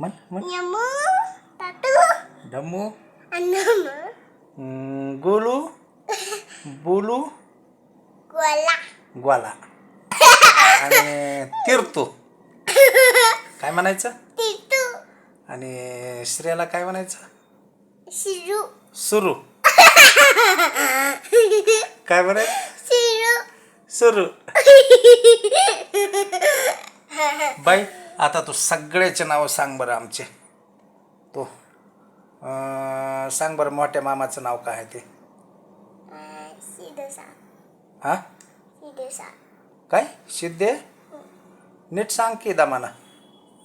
म्हण म्हण. यमू तातू डमू. अन्नम गोलू. बोलू. गोला ग्वाला. आणि तीर्थू. काय म्हणायचं? तितू आणि श्रेयाला काय म्हणायचं? शिरू सुरू. काय म्हणायचं? शिरू सुरू. बाई आता तू सगळ्याचे नाव सांग बरं आमचे. तो सांग बरं मोठ्या मामाचं नाव काय आहे ते? सिद्धसा हा सिद्धेसा काय? सिद्धे. नीट सांग की दामाना.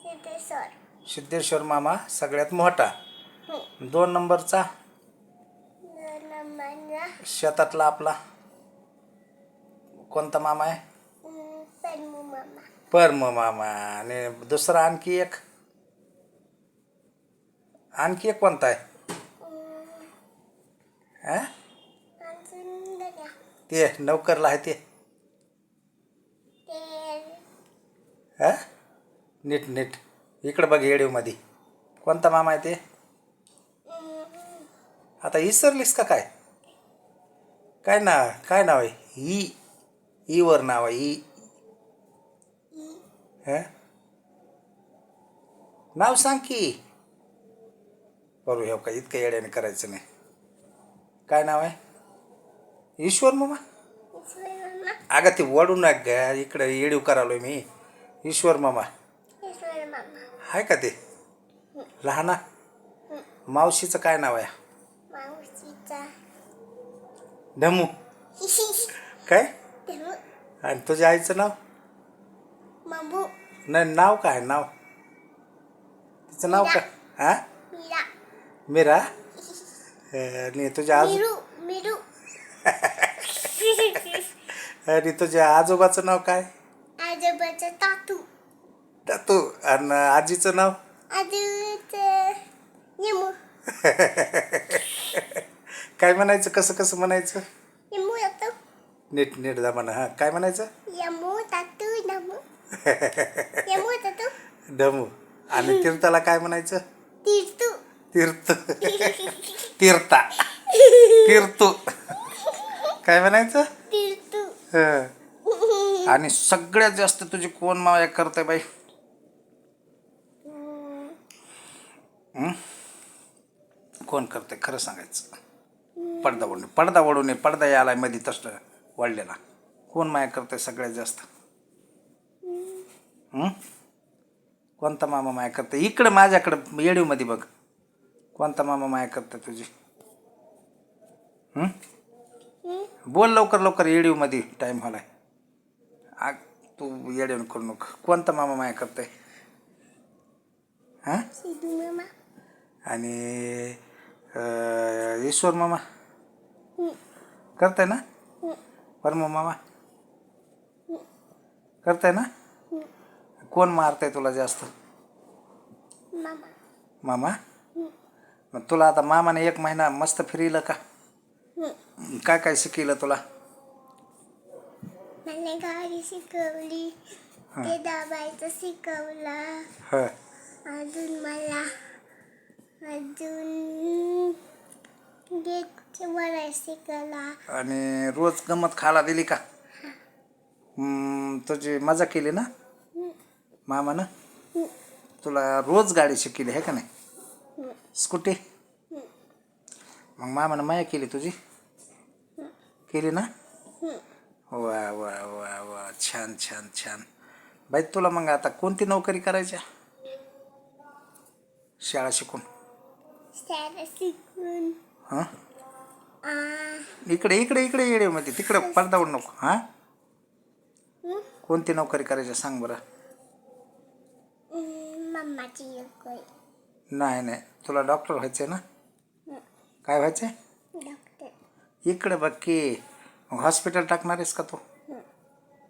सिद्धेश्वर सिद्धेश्वर मामा सगळ्यात मोठा. 2 नंबरचा नमना शेतातला आपला कोणता मामा आहे? परमू मामा परम मामा. आणि दुसरा आणखी एक कोणता आहे? हा अजून गड्या ते नौकरला आहे ते. ते हा नीट नीट इकडं बघ येडीवमध्ये. कोणता मामा आहे ते? आता विसरलीस का काय? काय नाव आहे? ईवर नाव आहे. हा नाव सांग की. करू हे का इतकं येड्याने करायचं नाही. काय नाव आहे? ईश्वर मामा. ईश्वर मामा अगं ते वडू नका ग, इकडं येडीव करालोय मी. ईश्वर मामा ईश्वर मामा आहे का ते? लहाना. मावशीचं काय नाव आहे? मावशीचा ढमू. काय? धनु आणि तुझ्या आईचं नाव? मामू नाही नाव काय नाव? तिचं नाव काय? हा मीरा मीरा. आणि तुझ्या मिरू मिरू आणि तुझ्या आजोबाचं नाव काय? आजोबाचा तातू तू. आणि आजीचं नाव? आजोबाचा यमू काय म्हणायचं? कसं म्हणायचं? यमू तातू नीट नीट दामाना. हा काय म्हणायचं? यमू तातू नमू यमू तातू ढमू. आणि तीर्थाला काय म्हणायचं? तीर्थू तीर्थ. तीर्था. तीर्थू. काय म्हणायचं? तीर्थू हं. आणि सगळ्यात जास्त तुझी कोण माया करते बाई? कोण करते खरं सांगायचं? पडदा ओढून पडदा यायला मध्ये तसलं वाढलेला. कोण माया करते सगळ्यात जास्त? कोणता मामा माया करते? इकडं माझ्याकडं येडीवमध्ये बघ. कोणता मामा माया करते तुझी? बोल लवकर लवकर, येडीवमध्ये टाईम झालाय. तू येडीव करू नको. कोणता मामा माया करते? हां सिद्धू मामा आणि ईश्वर मामा करताय ना? परम मामा करताय ना? कोण मारताय तुला जास्त? मामा मामा. मग तुला आता मामाने 1 महिना मस्त फिरलं का? काय काय शिकवलं तुला? मला गाडी शिकवली, ते दाबायचं शिकवलं. ह अजून मला गेट वराय शिकवला. आणि रोज गंमत खायला दिली का? तुझी मजा केली ना मामानं? तुला रोज गाडी शिकवली आहे का नाही? स्कूटी. मग मामानं माया केली तुझी? केली ना? वा वा वा वा छान छान छान. बाई तुला मग आता कोणती नोकरी करायची? शाळा शिकून. शाळा शिकून हां इकडे इकडे इकडे येड्यामध्ये तिकडं पडदा ओढ नको. हां कोणती नोकरी करायची सांग बरं? मम्माची नोकरी. नाही तुला डॉक्टर व्हायचं आहे ना? काय व्हायचं आहे? डॉक्टर. इकडे बघ की. मग हॉस्पिटल टाकणार आहेस का तू?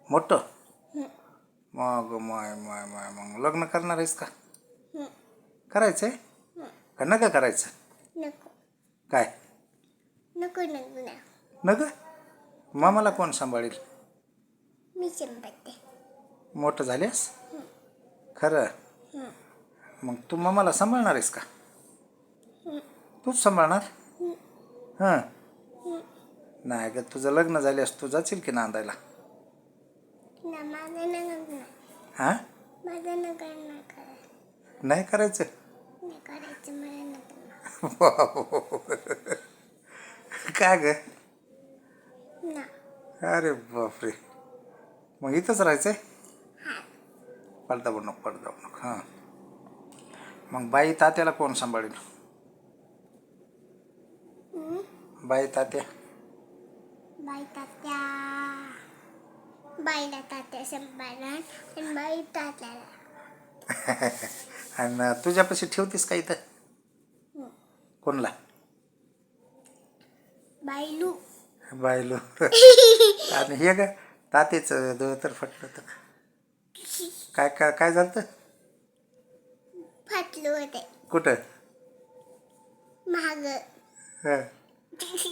मोठं. मग मग लग्न करणार आहेस का? करायचं आहे का नका करायचं? नको काय नको नको ना. नका. मामाला कोण सांभाळेल? मी संपत्ते. मोठं झाल्यास खरं? मग तू मम्माला सांभाळणार आहेस का? तूच सांभाळणार? हां. नाही ग, तुझं लग्न झाल्यास तू जाशील की नांदायला? ना माझं नगर हां. माझं नगर नाही करायचं. नाही करायचं? नाही करायचं मला नगर. काय ग? ना अरे बापरे, मग इथंच राहायचंय? हा. पडदा नको, पडदा नको. हां. मग बाई तात्याला कोण सांभाळेल? बाई तात्या? बाई तात्या बाईला तात्या सांभाळणार आणि बाई तात्याला. आणि तुझ्यापाशी ठेवतीस का इथं? कोणला? बाईलू. बायलो. आणि हे ग तात्याचं धोतर फटलं तर काय काय काय झालं? फाटलं होते कुठं? महाग. हं.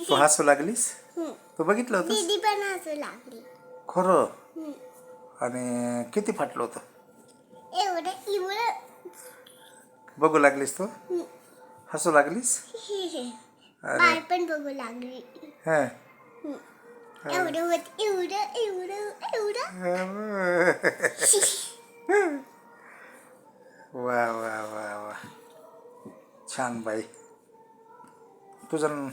तू हसू लागलीस? तू बघितलं होतंस? दीदी पण हसू लागली. खरं? आणि किती फाटलं होतं? एवढं एवढं. बघू लागलीस तू? हसू लागलीस? बाय पण बघू लागली. हां. एवढं होत एवढं एवढं एवढं. वा वा वा वा, छान बाई. तुझं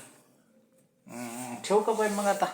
ठेवू का बाई मग आता?